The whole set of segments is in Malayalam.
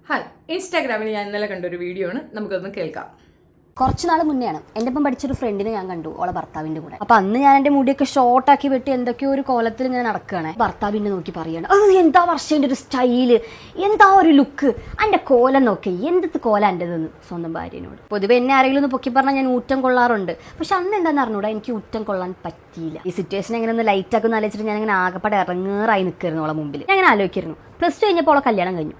ഹായ്, ഇൻസ്റ്റാഗ്രാമിൽ ഞാൻ ഇന്നലെ കണ്ടൊരു വീഡിയോ ആണ്, നമുക്കൊന്ന് കേൾക്കാം. കുറച്ച് നാൾ മുന്നെയാണ് എൻ്റെ ഒപ്പം പഠിച്ചൊരു ഫ്രണ്ടിനെ ഞാൻ കണ്ടു, ഓളെ ഭർത്താവിൻ്റെ കൂടെ. അപ്പം അന്ന് ഞാൻ എൻ്റെ മുടിയൊക്കെ ഷോർട്ടാക്കി വെട്ടി എന്തൊക്കെയോ ഒരു കോലത്തിൽ ഇങ്ങനെ നടക്കുകയാണ്. ഭർത്താവിനെ നോക്കി പറയാണ്, എന്താ വർഷേൻ്റെ ഒരു സ്റ്റൈല്, എന്താ ഒരു ലുക്ക്, എൻ്റെ കോലം നോക്കി, എന്ത് കോലം എൻ്റെതെന്ന് സ്വന്തം ഭാര്യനോട്. പൊതുവെ എന്നെ ആരെങ്കിലും ഒന്ന് പൊക്കി പറഞ്ഞാൽ ഞാൻ ഊറ്റം കൊള്ളാറുണ്ട്. പക്ഷെ അന്ന് എന്താണെന്ന് അറിഞ്ഞൂടാ, എനിക്ക് ഊറ്റം കൊള്ളാൻ പറ്റിയില്ല. ഈ സിറ്റുവേഷൻ എങ്ങനെ ഒന്ന് ലൈറ്റാക്കി ആലോചിച്ചിട്ട് ഞാൻ ഇങ്ങനെ ആകെപ്പാടെ ഇറങ്ങേറായി നിൽക്കായിരുന്നു ഓളെ മുമ്പിൽ. ഞാൻ അങ്ങനെ ആലോചിക്കായിരുന്നു. +2 കഴിഞ്ഞപ്പോൾ ഓളെ കല്യാണം കഴിഞ്ഞ്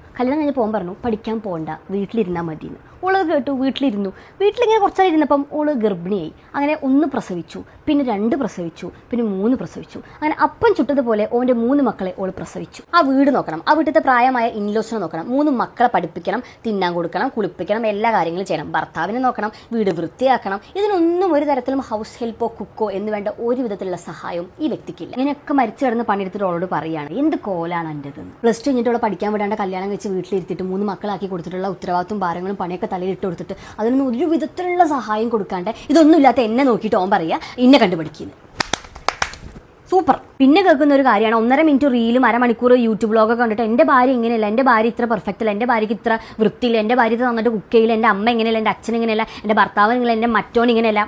പോകാൻ പറഞ്ഞു, പഠിക്കാൻ പോകണ്ട, വീട്ടിലിരുന്നാൽ മതിയെന്ന്. ഓള് കേട്ടു, വീട്ടിലിങ്ങനെ കുറച്ചാൽ ഇരുന്നപ്പം ഓള് ഗർഭിണിയായി. അങ്ങനെ 1 പ്രസവിച്ചു, പിന്നെ 2 പ്രസവിച്ചു, പിന്നെ 3 പ്രസവിച്ചു. അങ്ങനെ അപ്പം ചുട്ടതുപോലെ ഓൻ്റെ 3 മക്കളെ ഓള് പ്രസവിച്ചു. ആ വീട് നോക്കണം, ആ വീട്ടിലത്തെ പ്രായമായ ഇൻലോസിനെ നോക്കണം, 3 മക്കളെ പഠിപ്പിക്കണം, തിന്നാൻ കൊടുക്കണം, കുളിപ്പിക്കണം, എല്ലാ കാര്യങ്ങളും ചെയ്യണം, ഭർത്താവിനെ നോക്കണം, വീട് വൃത്തിയാക്കണം. ഇതിനൊന്നും ഒരു തരത്തിലും ഹൗസ് ഹെൽപ്പോ കുക്കോ എന്ന് വേണ്ട ഒരു വിധത്തിലുള്ള സഹായവും ഈ വ്യക്തിക്കില്ല. ഇങ്ങനെയൊക്കെ മരിച്ചു കിടന്ന് പണിയെടുത്തിട്ട് ഓളോട് പറയുകയാണ്, എന്ത് കോലാണ് എൻ്റെതെന്ന്. +2 കഴിഞ്ഞിട്ട് അവളെ പഠിക്കാൻ വിടാണ്ട് കല്യാണം കഴിച്ച് വീട്ടിലിരുത്തിയിട്ട് 3 മക്കളാക്കി കൊടുത്തിട്ടുള്ള ഉത്തരവാദിത്വം ഭാരങ്ങളും പണിയൊക്കെ തലയിലിട്ട് കൊടുത്തിട്ട് അതിനൊന്നും ഒരു വിധത്തിലുള്ള സഹായം കൊടുക്കാണ്ട് ഇതൊന്നുമില്ലാത്ത എന്നെ നോക്കിയിട്ട് ഓൻ പറയുക ഇന്നെ കണ്ടുപിടിക്കുന്നു. സൂപ്പർ. പിന്നെ കേൾക്കുന്ന ഒരു കാര്യമാണ്, 1.5 മിനിറ്റ് റീലും 1/2 മണിക്കൂർ യൂട്യൂബ് വ്ളോഗൊക്കെ കണ്ടിട്ട് എൻ്റെ ഭാര്യ ഇങ്ങനെയല്ല, എൻ്റെ ഭാര്യ ഇത്ര പെർഫെക്റ്റ് അല്ല, എൻ്റെ ഭാര്യയ്ക്ക് ഇത്ര വൃത്തിയില്ല, എൻ്റെ ഭാര്യ നന്നായിട്ട് കുക്ക് ചെയ്യില്ല, എൻ്റെ അമ്മ ഇങ്ങനെയല്ല, എൻ്റെ അച്ഛൻ ഇങ്ങനെയല്ല, എൻ്റെ ഭർത്താവ് ഇങ്ങനെ, എൻ്റെ മറ്റോൻ ഇങ്ങനെയല്ല.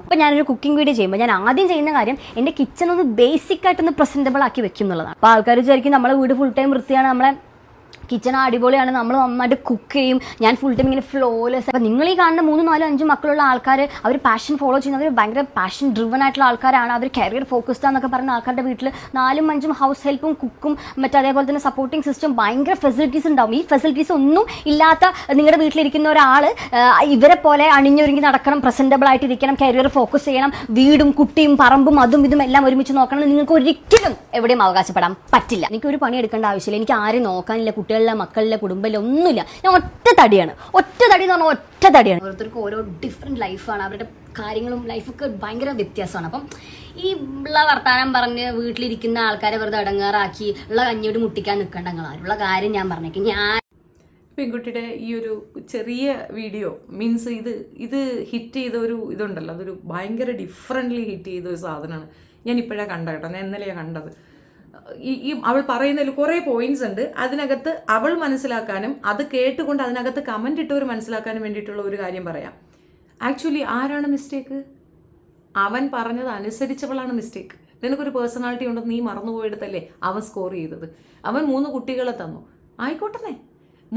അപ്പോൾ ഞാനൊരു കുക്കിംഗ് വീഡിയോ ചെയ്യുമ്പോൾ ഞാൻ ആദ്യം ചെയ്യുന്ന കാര്യം എൻ്റെ കിച്ചൺ ഒന്ന് ബേസിക് ആയിട്ടൊന്ന് പ്രസൻറ്റബിൾ ആക്കി വെക്കും എന്നുള്ളതാണ്. അപ്പോൾ ആൾക്കാർ വിചാരിക്കും നമ്മളെ വീട് ഫുൾ ടൈം വൃത്തിയാണ്, നമ്മളെ കിച്ചൺ അടിപൊളിയാണ്, നമ്മൾ നന്നായിട്ട് കുക്ക് ചെയ്യും, ഞാൻ ഫുൾ ടൈം ഇങ്ങനെ ഫ്ലോലെസ്. അപ്പം നിങ്ങൾ ഈ കാണുന്ന 3, 4, 5 മക്കളുള്ള ആൾക്കാർ അവർ പാഷൻ ഫോളോ ചെയ്യുന്നവർ ഭയങ്കര പാഷൻ ഡ്രിവൺ ആയിട്ടുള്ള ആൾക്കാരാണ്, അവർ കരിയർ ഫോക്കസ്ഡ് ആണെന്നൊക്കെ പറയുന്ന ആൾക്കാരുടെ വീട്ടിൽ 4, 5 ഹൗസ് ഹെൽപ്പും കുക്കും അതേപോലെ തന്നെ സപ്പോർട്ടിംഗ് സിസ്റ്റം ഭയങ്കര ഫെസിലിറ്റീസ് ഉണ്ടാവും. ഈ ഫെസിലിറ്റീസ് ഒന്നും ഇല്ലാത്ത നിങ്ങളുടെ വീട്ടിലിരിക്കുന്ന ഒരാൾ ഇവരെ പോലെ അണിഞ്ഞൊരുങ്ങി നടക്കണം, പ്രസൻറ്റബിൾ ആയിട്ട് ഇരിക്കണം, കരിയർ ഫോക്കസ് ചെയ്യണം, വീടും കുട്ടിയും പറമ്പും അതും ഇതും എല്ലാം ഒരുമിച്ച് നോക്കണം, നിങ്ങൾക്ക് ഒരിക്കലും എവിടെയും അവകാശപ്പെടാൻ പറ്റില്ല. എനിക്ക് ഒരു പണി എടുക്കേണ്ട ആവശ്യമില്ല, എനിക്ക് ആരും നോക്കാനില്ല, കുട്ടികളിലെ മക്കളിലെ കുടുംബമില്ല, ഒന്നുമില്ല. ഞാൻ ഒറ്റ തടി എന്ന് പറഞ്ഞാൽ ഒറ്റ തടിയാണ്. ഓരോരുത്തർക്കും ഓരോ ഡിഫറെൻറ്റ് ലൈഫാണ്, അവരുടെ കാര്യങ്ങളും ലൈഫൊക്കെ ഭയങ്കര വ്യത്യാസമാണ്. അപ്പം ഈ ഉള്ള വർത്താനം പറഞ്ഞ് വീട്ടിലിരിക്കുന്ന ആൾക്കാരെ വെറുതെ അടങ്ങാറാക്കി ഉള്ള കഞ്ഞിയോട് മുട്ടിക്കാൻ നിൽക്കേണ്ട ആരുള്ള കാര്യം ഞാൻ പറഞ്ഞേക്കും. ഞാൻ പെൺകുട്ടിയുടെ ഈ ഒരു ചെറിയ വീഡിയോ മീൻസ് ഇത് ഹിറ്റ് ചെയ്ത ഒരു ഇതുണ്ടല്ലോ, അതൊരു ഭയങ്കര ഡിഫറെൻ്റ്ലി ഹിറ്റ് ചെയ്ത ഒരു സാധനമാണ്. ഞാൻ ഇപ്പോഴാണ് കേട്ടോ, ഞാൻ ഇന്നലെയാണ് കണ്ടത്. ഈ അവൾ പറയുന്നതിൽ കുറേ പോയിന്റ്സ് ഉണ്ട്, അതിനകത്ത് അവൾ മനസ്സിലാക്കാനും അത് കേട്ടുകൊണ്ട് അതിനകത്ത് കമൻ്റ് ഇട്ടവർ മനസ്സിലാക്കാനും വേണ്ടിയിട്ടുള്ള ഒരു കാര്യം പറയാം. ആക്ച്വലി ആരാണ് മിസ്റ്റേക്ക്? അവൻ പറഞ്ഞത് അനുസരിച്ചവളാണ് മിസ്റ്റേക്ക്. നിനക്കൊരു പേഴ്സണാലിറ്റി ഉണ്ടെന്ന് നീ മറന്നുപോയെടുത്തല്ലേ അവൻ സ്കോർ ചെയ്തത്. അവൻ 3 കുട്ടികളെ തന്നു, ആയിക്കോട്ടെ,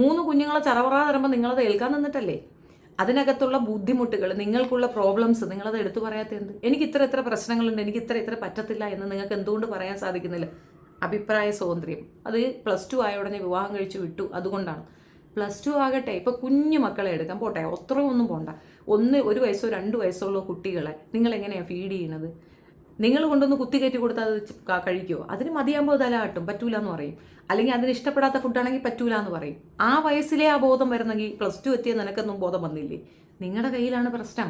3 കുഞ്ഞുങ്ങളെ ചറവറാ തരുമ്പോൾ നിങ്ങളത് ഏൽക്കാൻ നിന്നിട്ടല്ലേ. അതിനകത്തുള്ള ബുദ്ധിമുട്ടുകൾ, നിങ്ങൾക്കുള്ള പ്രോബ്ലംസ് നിങ്ങളത് എടുത്തു പറയാത്ത എന്ത്? എനിക്ക് ഇത്ര പ്രശ്നങ്ങളുണ്ട്, എനിക്ക് ഇത്ര പറ്റത്തില്ല എന്ന് നിങ്ങൾക്ക് എന്തുകൊണ്ട് പറയാൻ സാധിക്കുന്നില്ല? അഭിപ്രായ സ്വാതന്ത്ര്യം. അത് +2 ആയ ഉടനെ വിവാഹം കഴിച്ചു വിട്ടു, അതുകൊണ്ടാണ്. +2 ആകട്ടെ, ഇപ്പോൾ കുഞ്ഞു മക്കളെ എടുക്കാൻ പോട്ടെ, അത്രയൊന്നും പോണ്ട, 1 വയസ്സോ 2 വയസ്സുള്ള കുട്ടികളെ നിങ്ങൾ എങ്ങനെയാണ് ഫീഡ് ചെയ്യണത്? നിങ്ങൾ കൊണ്ടൊന്ന് കുത്തിക്കയറ്റി കൊടുത്താൽ അത് കഴിക്കുമോ? അതിന് മതിയാകുമ്പോൾ തലാട്ടും, പറ്റൂല എന്ന് പറയും. അല്ലെങ്കിൽ അതിന് ഇഷ്ടപ്പെടാത്ത ഫുഡാണെങ്കിൽ പറ്റൂല എന്ന് പറയും. ആ വയസ്സിലെ ആ ബോധം വരുന്നെങ്കിൽ +2 എത്തിയ നിനക്കൊന്നും ബോധം വന്നില്ലേ? നിങ്ങളുടെ കയ്യിലാണ് പ്രശ്നം.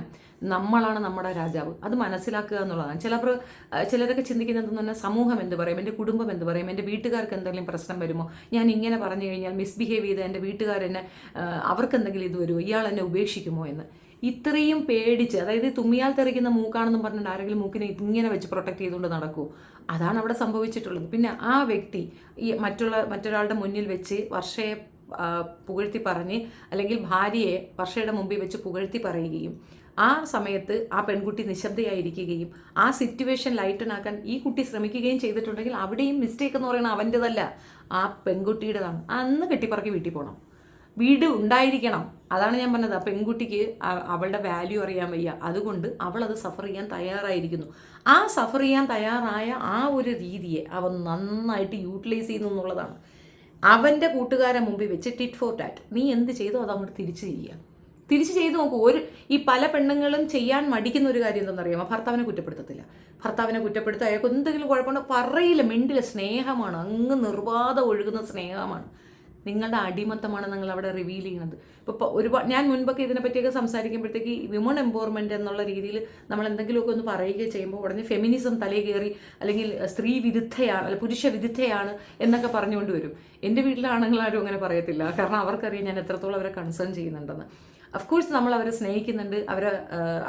നമ്മളാണ് നമ്മുടെ രാജാവ്, അത് മനസ്സിലാക്കുക എന്നുള്ളതാണ്. ചിലരൊക്കെ ചിന്തിക്കുന്നത് എന്ന് പറഞ്ഞാൽ സമൂഹം എന്ത് പറയും, എൻ്റെ കുടുംബം എന്ത് പറയും, എൻ്റെ വീട്ടുകാർക്ക് എന്തെങ്കിലും പ്രശ്നം വരുമോ, ഞാൻ ഇങ്ങനെ പറഞ്ഞു കഴിഞ്ഞാൽ മിസ്ബിഹേവ് ചെയ്ത് എൻ്റെ വീട്ടുകാരെന്നെ അവർക്ക് എന്തെങ്കിലും ഇത് വരുമോ, ഇയാൾ എന്നെ ഉപേക്ഷിക്കുമോ എന്ന് ഇത്രയും പേടിച്ച്, അതായത് തുമ്മിയാൽ തെറിക്കുന്ന മൂക്കാണെന്നും പറഞ്ഞിട്ട് ആരെങ്കിലും മൂക്കിനെ ഇങ്ങനെ വെച്ച് പ്രൊട്ടക്ട് ചെയ്തുകൊണ്ട് നടക്കൂ. അതാണ് അവിടെ സംഭവിച്ചിട്ടുള്ളത്. പിന്നെ ആ വ്യക്തി ഈ മറ്റൊരാളുടെ മുന്നിൽ വെച്ച് വർഷയെ പുകഴ്ത്തി പറഞ്ഞ്, അല്ലെങ്കിൽ ഭാര്യയെ വർഷയുടെ മുമ്പിൽ വെച്ച് പുകഴ്ത്തി പറയുകയും ആ സമയത്ത് ആ പെൺകുട്ടി നിശബ്ദയായിരിക്കുകയും ആ സിറ്റുവേഷൻ ലൈറ്റനാക്കാൻ ഈ കുട്ടി ശ്രമിക്കുകയും ചെയ്തിട്ടുണ്ടെങ്കിൽ അവിടെയും മിസ്റ്റേക്ക് എന്ന് പറയുന്നത് അവൻ്റെതല്ല, ആ പെൺകുട്ടിയുടേതാണ്. അന്ന് കെട്ടിപ്പറക്കി വീട്ടിൽ പോകണം, വീട് ഉണ്ടായിരിക്കണം. അതാണ് ഞാൻ പറഞ്ഞത്. ആ പെൺകുട്ടിക്ക് അവളുടെ വാല്യൂ അറിയാൻ വയ്യ, അതുകൊണ്ട് അവൾ അത് സഫർ ചെയ്യാൻ തയ്യാറായിരിക്കുന്നു. ആ സഫർ ചെയ്യാൻ തയ്യാറായ ആ ഒരു രീതിയെ അവൻ നന്നായിട്ട് യൂട്ടിലൈസ് ചെയ്യുന്നു എന്നുള്ളതാണ്. അവൻ്റെ കൂട്ടുകാരെ മുമ്പിൽ വെച്ച് ടിറ്റ് ഫോർ ടാറ്റ്, നീ എന്ത് ചെയ്തോ അത് അങ്ങോട്ട് തിരിച്ച് ചെയ്ത് നോക്കൂ. ഈ പല പെണ്ണുങ്ങളും ചെയ്യാൻ മടിക്കുന്ന ഒരു കാര്യം എന്താണെന്നറിയാമോ? ഭർത്താവിനെ കുറ്റപ്പെടുത്തത്തില്ല. ഭർത്താവിനെ കുറ്റപ്പെടുത്തുക, അയാൾക്ക് എന്തെങ്കിലും കുഴപ്പമുണ്ടോ പറയില്ല, മിണ്ടില്ല. സ്നേഹമാണ്, അങ്ങ് നിർബാധം ഒഴുകുന്ന സ്നേഹമാണ്. നിങ്ങളുടെ അടിമത്തമാണ് നിങ്ങൾ അവിടെ റിവീൽ ചെയ്യുന്നത്. ഇപ്പോൾ ഞാൻ മുൻപൊക്കെ ഇതിനെപ്പറ്റിയൊക്കെ സംസാരിക്കുമ്പോഴത്തേക്ക് വിമൺ എംപവർമെൻറ്റ് എന്നുള്ള രീതിയിൽ നമ്മൾ എന്തെങ്കിലുമൊക്കെ ഒന്ന് പറയുകയും ചെയ്യുമ്പോൾ ഉടനെ ഫെമിനിസം തലയിൽ കയറി, അല്ലെങ്കിൽ സ്ത്രീ വിരുദ്ധയാണ്, അല്ലെങ്കിൽ പുരുഷ വിരുദ്ധയാണ് എന്നൊക്കെ പറഞ്ഞുകൊണ്ട് വരും. എൻ്റെ വീട്ടിലെ ആണുങ്ങളാരും അങ്ങനെ പറയത്തില്ല, കാരണം അവർക്കറിയാം ഞാൻ എത്രത്തോളം അവരെ കൺസേൺ ചെയ്യുന്നുണ്ടെന്ന്. അഫ്കോഴ്സ് നമ്മൾ അവരെ സ്നേഹിക്കുന്നുണ്ട്,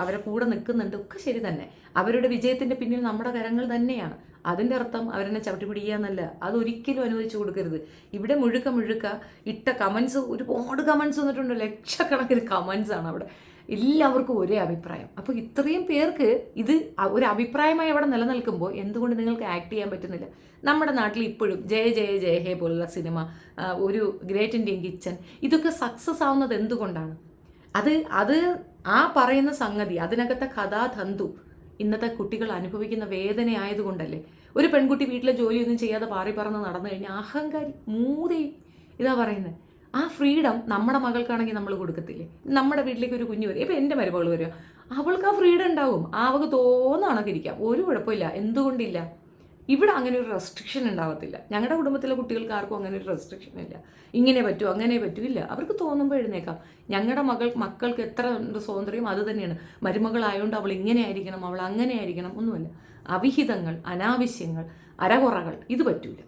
അവരെ കൂടെ നിൽക്കുന്നുണ്ട്, ഒക്കെ ശരി തന്നെ. അവരുടെ വിജയത്തിൻ്റെ പിന്നിൽ നമ്മുടെ കരങ്ങൾ തന്നെയാണ്. അതിൻ്റെ അർത്ഥം അവരെന്നെ ചവിട്ടി പിടിക്കാന്നല്ല. അതൊരിക്കലും അനുവദിച്ചു കൊടുക്കരുത്. ഇവിടെ മുഴുക്ക ഇട്ട കമൻസ്, ഒരുപാട് കമൻസ് വന്നിട്ടുണ്ട്, ലക്ഷക്കണക്കിന് കമൻസ് ആണ് അവിടെ. എല്ലാവർക്കും ഒരേ അഭിപ്രായം. അപ്പോൾ ഇത്രയും പേർക്ക് ഇത് ഒരു അഭിപ്രായമായി അവിടെ നിലനിൽക്കുമ്പോൾ എന്തുകൊണ്ട് നിങ്ങൾക്ക് ആക്ട് ചെയ്യാൻ പറ്റുന്നില്ല? നമ്മുടെ നാട്ടിൽ ഇപ്പോഴും ജയ ജയ ജയ ഹേ പോലുള്ള സിനിമ, ഒരു ഗ്രേറ്റ് ഇന്ത്യൻ കിച്ചൺ, ഇതൊക്കെ സക്സസ് ആവുന്നത് എന്തുകൊണ്ടാണ്? അത് ആ പറയുന്ന സംഗതി, അതിനകത്തെ കഥാതന്തു ഇന്നത്തെ കുട്ടികൾ അനുഭവിക്കുന്ന വേദന ആയതുകൊണ്ടല്ലേ. ഒരു പെൺകുട്ടി വീട്ടിലെ ജോലിയൊന്നും ചെയ്യാതെ പാറി പറന്ന് നടന്നു കഴിഞ്ഞാൽ അഹങ്കാരി, മൂതേ, ഇതാ പറയുന്നത്. ആ ഫ്രീഡം നമ്മുടെ മകൾക്കാണെങ്കിൽ നമ്മൾ കൊടുക്കത്തില്ലേ? നമ്മുടെ വീട്ടിലേക്ക് ഒരു കുഞ്ഞു വരും, ഇപ്പം എൻ്റെ മരുമകൾ വരിക, അവൾക്ക് ആ ഫ്രീഡം ഉണ്ടാവും, അവൾക്ക് തോന്നണക്ക് ഇരിക്കാം, ഒരു കുഴപ്പമില്ല. എന്തുകൊണ്ടില്ല? ഇവിടെ അങ്ങനെ ഒരു റെസ്ട്രിക്ഷൻ ഉണ്ടാവത്തില്ല. ഞങ്ങളുടെ കുടുംബത്തിലെ കുട്ടികൾക്ക് ആർക്കും അങ്ങനെ ഒരു റെസ്ട്രിക്ഷൻ ഇല്ല. ഇങ്ങനെ പറ്റൂ, അങ്ങനെ പറ്റൂ, ഇല്ല. അവർക്ക് തോന്നുമ്പോൾ എഴുന്നേക്കാം. ഞങ്ങളുടെ മക്കൾക്ക് എത്ര ഉണ്ട് സ്വാതന്ത്ര്യം, അത് തന്നെയാണ്. മരുമകളായതുകൊണ്ട് അവൾ ഇങ്ങനെ ആയിരിക്കണം, അവൾ അങ്ങനെ ആയിരിക്കണം, ഒന്നുമല്ല. അവിഹിതങ്ങൾ, അനാവശ്യങ്ങൾ, അരകുറകൾ, ഇത് പറ്റൂല.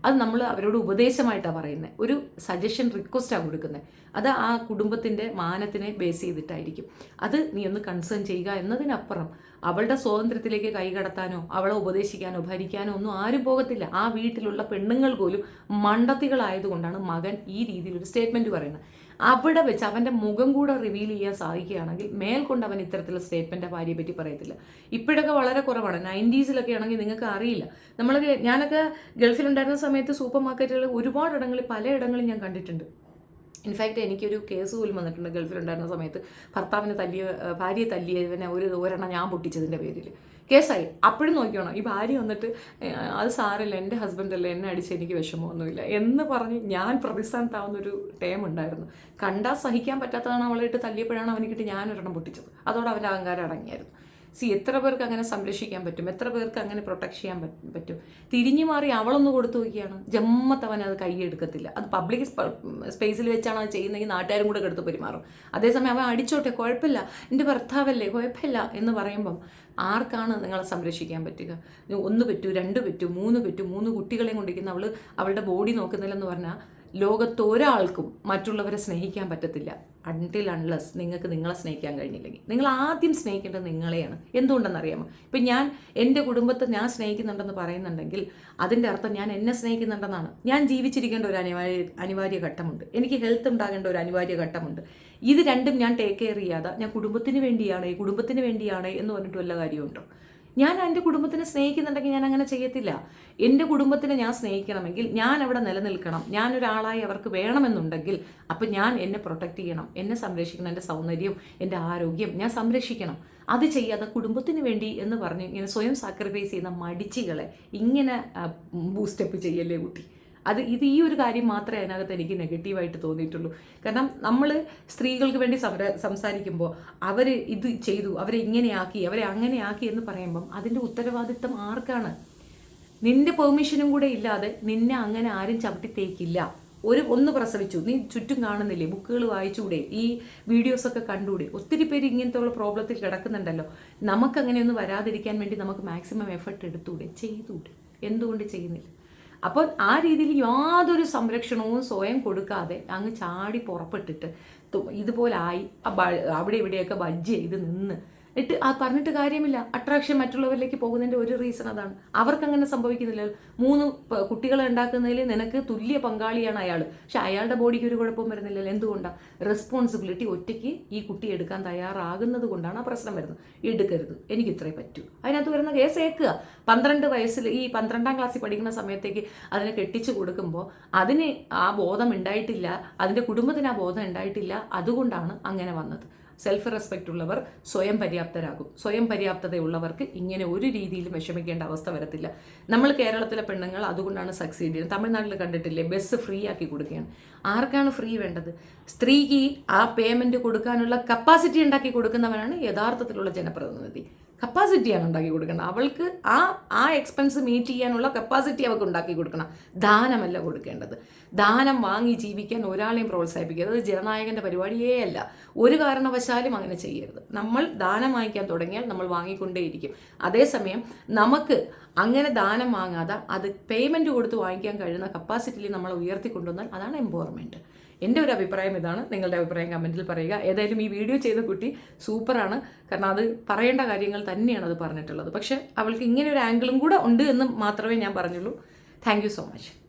അത് നമ്മൾ അവരോട് ഉപദേശമായിട്ടാണ് പറയുന്നത്, ഒരു സജഷൻ റിക്വസ്റ്റാണ് കൊടുക്കുന്നത്. അത് ആ കുടുംബത്തിൻ്റെ മാനത്തിനെ ബേസ് ചെയ്തിട്ടായിരിക്കും. അത് നീ ഒന്ന് കൺസേൺ ചെയ്യുക എന്നതിനപ്പുറം അവളുടെ സ്വാതന്ത്ര്യത്തിലേക്ക് കൈകടത്താനോ അവളെ ഉപദേശിക്കാനോ ഭരിക്കാനോ ഒന്നും ആരും പോകത്തില്ല. ആ വീട്ടിലുള്ള പെണ്ണുങ്ങൾ പോലും മണ്ടത്തികളായതുകൊണ്ടാണ് മകൻ ഈ രീതിയിലൊരു സ്റ്റേറ്റ്മെൻറ്റ് പറയുന്നത്. അവിടെ വെച്ച് അവൻ്റെ മുഖം കൂടെ റിവീൽ ചെയ്യാൻ സാധിക്കുകയാണെങ്കിൽ മേൽക്കൊണ്ട് അവൻ ഇത്തരത്തിലുള്ള സ്റ്റേറ്റ്മെൻറ്റ് ഭാര്യയെ പറ്റി പറയത്തില്ല. ഇപ്പോഴൊക്കെ വളരെ കുറവാണ്. 90s ആണെങ്കിൽ നിങ്ങൾക്ക് അറിയില്ല. ഞാനൊക്കെ ഗൾഫിലുണ്ടായിരുന്ന സമയത്ത് സൂപ്പർ മാർക്കറ്റുകൾ ഒരുപാടിടങ്ങളിൽ, പലയിടങ്ങളിൽ ഞാൻ കണ്ടിട്ടുണ്ട്. ഇൻഫാക്റ്റ് എനിക്കൊരു കേസ് പോലും വന്നിട്ടുണ്ട് ഗൾഫിലുണ്ടായിരുന്ന സമയത്ത്. ഭാര്യയെ തല്ലിയവനെ ഒരെണ്ണം ഞാൻ പൊട്ടിച്ചതിൻ്റെ പേരിൽ കേസായി. അപ്പോഴും നോക്കിയോണം, ഈ ഭാര്യ വന്നിട്ട് അത് സാരമില്ല, എൻ്റെ ഹസ്ബൻഡല്ലേ, എന്നെ അടിച്ച് എനിക്ക് വിഷമമൊന്നുമില്ല എന്ന് പറഞ്ഞ് ഞാൻ പ്രതിസ്ഥാനത്താവുന്നൊരു ടൈം ഉണ്ടായിരുന്നു. കണ്ടാൽ സഹിക്കാൻ പറ്റാത്തതാണ് അവളായിട്ട് തല്ലിയപ്പോഴാണ് അവനിക്കിട്ട് ഞാനൊരെണ്ണം പൊട്ടിച്ചത്. അതോടെ അവൻ്റെ അഹങ്കാരം അടങ്ങിയായിരുന്നു. എത്ര പേർക്ക് അങ്ങനെ സംരക്ഷിക്കാൻ പറ്റും? എത്ര പേർക്ക് അങ്ങനെ പ്രൊട്ടക്ട് ചെയ്യാൻ പറ്റും? തിരിഞ്ഞു മാറി അവളൊന്ന് കൊടുത്തു നോക്കിയാണ് ജമ്മത്തവൻ അത് കൈയെടുക്കത്തില്ല. അത് പബ്ലിക് സ്പേസിൽ വെച്ചാണ് അത് ചെയ്യുന്നതെങ്കിൽ നാട്ടുകാരും കൂടെ എടുത്ത് പെരുമാറും. അതേസമയം അവൻ അടിച്ചോട്ടെ, കുഴപ്പമില്ല, എൻ്റെ ഭർത്താവല്ലേ, കുഴപ്പമില്ല എന്ന് പറയുമ്പം ആർക്കാണ് നിങ്ങളെ സംരക്ഷിക്കാൻ പറ്റുക? 1 പറ്റൂ, 2 പറ്റൂ, 3 പറ്റൂ, 3 കുട്ടികളെയും കൊണ്ടിരിക്കുന്ന അവളുടെ ബോഡി നോക്കുന്നില്ലെന്ന് പറഞ്ഞാൽ ലോകത്തൊരാൾക്കും മറ്റുള്ളവരെ സ്നേഹിക്കാൻ പറ്റത്തില്ല. അൺടിൽ അൺലെസ് നിങ്ങൾക്ക് നിങ്ങളെ സ്നേഹിക്കാൻ കഴിഞ്ഞില്ലെങ്കിൽ. നിങ്ങൾ ആദ്യം സ്നേഹിക്കേണ്ടത് നിങ്ങളെയാണ്. എന്തുകൊണ്ടെന്നറിയാമോ? ഇപ്പം ഞാൻ എൻ്റെ കുടുംബത്തെ ഞാൻ സ്നേഹിക്കുന്നുണ്ടെന്ന് പറയുന്നുണ്ടെങ്കിൽ അതിൻ്റെ അർത്ഥം ഞാൻ എന്നെ സ്നേഹിക്കുന്നുണ്ടെന്നാണ്. ഞാൻ ജീവിച്ചിരിക്കേണ്ട ഒരു അനിവാര്യ ഘട്ടമുണ്ട്. എനിക്ക് ഹെൽത്ത് ഉണ്ടാകേണ്ട ഒരു അനിവാര്യ ഘട്ടമുണ്ട്. ഇത് രണ്ടും ഞാൻ ടേക്ക് കെയർ ചെയ്യാതെ ഞാൻ കുടുംബത്തിന് വേണ്ടിയാണ് എന്ന് പറഞ്ഞിട്ട് വല്ല കാര്യമുണ്ടോ? ഞാൻ എൻ്റെ കുടുംബത്തിനെ സ്നേഹിക്കുന്നുണ്ടെങ്കിൽ ഞാൻ അങ്ങനെ ചെയ്യത്തില്ല. എൻ്റെ കുടുംബത്തിനെ ഞാൻ സ്നേഹിക്കണമെങ്കിൽ ഞാൻ അവിടെ നിലനിൽക്കണം. ഞാനൊരാളായി അവർക്ക് വേണമെന്നുണ്ടെങ്കിൽ അപ്പം ഞാൻ എന്നെ പ്രൊട്ടക്റ്റ് ചെയ്യണം, എന്നെ സംരക്ഷിക്കണം, എൻ്റെ സൗന്ദര്യം, എൻ്റെ ആരോഗ്യം ഞാൻ സംരക്ഷിക്കണം. അത് ചെയ്യാതെ കുടുംബത്തിന് വേണ്ടി എന്ന് പറഞ്ഞ് ഇങ്ങനെ സ്വയം സാക്രിഫൈസ് ചെയ്യുന്ന മടിച്ചികളെ ഇങ്ങനെ ബൂസ്റ്റപ്പ് ചെയ്യല്ലേ കുട്ടി. ഈ ഒരു കാര്യം മാത്രമേ അതിനകത്ത് എനിക്ക് നെഗറ്റീവായിട്ട് തോന്നിയിട്ടുള്ളൂ. കാരണം നമ്മൾ സ്ത്രീകൾക്ക് വേണ്ടി സംസാരിക്കുമ്പോൾ അവർ ഇത് ചെയ്തു, അവരെ ഇങ്ങനെയാക്കി, അവരെ അങ്ങനെയാക്കി എന്ന് പറയുമ്പം അതിൻ്റെ ഉത്തരവാദിത്തം ആർക്കാണ്? നിന്റെ പെർമിഷനും കൂടെ ഇല്ലാതെ നിന്നെ അങ്ങനെ ആരും ചവിട്ടി തേക്കില്ല. ഒന്ന് പ്രസവിച്ചു, നീ ചുറ്റും കാണുന്നില്ലേ, ബുക്കുകൾ വായിച്ചുകൂടെ, ഈ വീഡിയോസൊക്കെ കണ്ടുകൂടെ? ഒത്തിരി പേര് ഇങ്ങനത്തെ ഉള്ള പ്രോബ്ലത്തിൽ കിടക്കുന്നുണ്ടല്ലോ. നമുക്കങ്ങനെയൊന്നും വരാതിരിക്കാൻ വേണ്ടി നമുക്ക് മാക്സിമം എഫർട്ട് എടുത്തൂടെ, ചെയ്തൂടെ? എന്തുകൊണ്ട് ചെയ്യുന്നില്ല? അപ്പോൾ ആ രീതിയിൽ യാതൊരു സംരക്ഷണവും സ്വയം കൊടുക്കാതെ അങ്ങ് ചാടി പുറപ്പെട്ടിട്ട് ഇതുപോലെ ആയി അവിടെ ഇവിടെയൊക്കെ ബഡ്ജ് ചെയ്ത് നിന്ന് പറഞ്ഞിട്ട് കാര്യമില്ല. അട്രാക്ഷൻ മറ്റുള്ളവരിലേക്ക് പോകുന്നതിൻ്റെ ഒരു റീസൺ അതാണ്. അവർക്കങ്ങനെ സംഭവിക്കുന്നില്ല. 3 കുട്ടികളെ ഉണ്ടാക്കുന്നതിൽ നിനക്ക് തുല്യ പങ്കാളിയാണ് അയാൾ, പക്ഷെ അയാളുടെ ബോഡിക്ക് ഒരു കുഴപ്പവും വരുന്നില്ലല്ലോ. എന്തുകൊണ്ടാണ്? റെസ്പോൺസിബിലിറ്റി ഒറ്റയ്ക്ക് ഈ കുട്ടി എടുക്കാൻ തയ്യാറാകുന്നത് കൊണ്ടാണ് ആ പ്രശ്നം വരുന്നത്. എടുക്കരുത്, എനിക്ക് ഇത്രേ പറ്റൂ. അതിനകത്ത് വരുന്ന കേസ് ഏക്കുക. 12 വയസ്സിൽ ഈ 12ാം ക്ലാസ്സിൽ പഠിക്കുന്ന സമയത്തേക്ക് അതിനെ കെട്ടിച്ചു കൊടുക്കുമ്പോൾ അതിന് ആ ബോധം ഉണ്ടായിട്ടില്ല, അതിൻ്റെ കുടുംബത്തിന് ആ ബോധം ഉണ്ടായിട്ടില്ല. അതുകൊണ്ടാണ് അങ്ങനെ വന്നത്. സെൽഫ് റെസ്പെക്റ്റ് ഉള്ളവർ സ്വയം പര്യാപ്തരാകും. സ്വയം പര്യാപ്തതയുള്ളവർക്ക് ഇങ്ങനെ ഒരു രീതിയിലും വിഷമിക്കേണ്ട അവസ്ഥ വരത്തില്ല. നമ്മൾ കേരളത്തിലെ പെണ്ണുങ്ങൾ അതുകൊണ്ടാണ് സക്സീഡ് ചെയ്യുന്നത്. തമിഴ്നാട്ടിൽ കണ്ടിട്ടില്ലേ, ബസ് ഫ്രീ ആക്കി കൊടുക്കുകയാണ്. ആർക്കാണ് ഫ്രീ വേണ്ടത്? സ്ത്രീക്ക് ആ പേയ്മെൻറ്റ് കൊടുക്കാനുള്ള കപ്പാസിറ്റി ഉണ്ടാക്കി കൊടുക്കുന്നവനാണ് യഥാർത്ഥത്തിലുള്ള ജനപ്രതിനിധി. കപ്പാസിറ്റിയാണ് ഉണ്ടാക്കി കൊടുക്കണം. അവൾക്ക് ആ എക്സ്പെൻസ് മീറ്റ് ചെയ്യാനുള്ള കപ്പാസിറ്റി അവൾക്ക് ഉണ്ടാക്കി കൊടുക്കണം. ദാനമല്ല കൊടുക്കേണ്ടത്. ദാനം വാങ്ങി ജീവിക്കാൻ ഒരാളെയും പ്രോത്സാഹിപ്പിക്കരുത്. അത് ജനനായകൻ്റെ പരിപാടിയേ അല്ല. ഒരു കാരണവശാലും അങ്ങനെ ചെയ്യരുത്. നമ്മൾ ദാനം വാങ്ങിക്കാൻ തുടങ്ങിയാൽ നമ്മൾ വാങ്ങിക്കൊണ്ടേയിരിക്കും. അതേസമയം നമുക്ക് അങ്ങനെ ദാനം വാങ്ങാതെ അത് പേയ്മെൻറ്റ് കൊടുത്ത് വാങ്ങിക്കാൻ കഴിയുന്ന കപ്പാസിറ്റിയിൽ നമ്മളെ ഉയർത്തിക്കൊണ്ടുവന്നാൽ അതാണ് എംപവർമെൻറ്റ്. എൻ്റെ ഒരു അഭിപ്രായം ഇതാണ്. നിങ്ങളുടെ അഭിപ്രായം കമൻറ്റിൽ പറയുക. ഏതായാലും ഈ വീഡിയോ ചെയ്ത കുട്ടി സൂപ്പറാണ്. കാരണം അത് പറയേണ്ട കാര്യങ്ങൾ തന്നെയാണ് അത് പറഞ്ഞിട്ടുള്ളത്. പക്ഷേ അവൾക്ക് ഇങ്ങനെ ഒരു ആംഗിളും കൂടെ ഉണ്ട് എന്ന് മാത്രമേ ഞാൻ പറഞ്ഞുള്ളൂ. Thank you so much.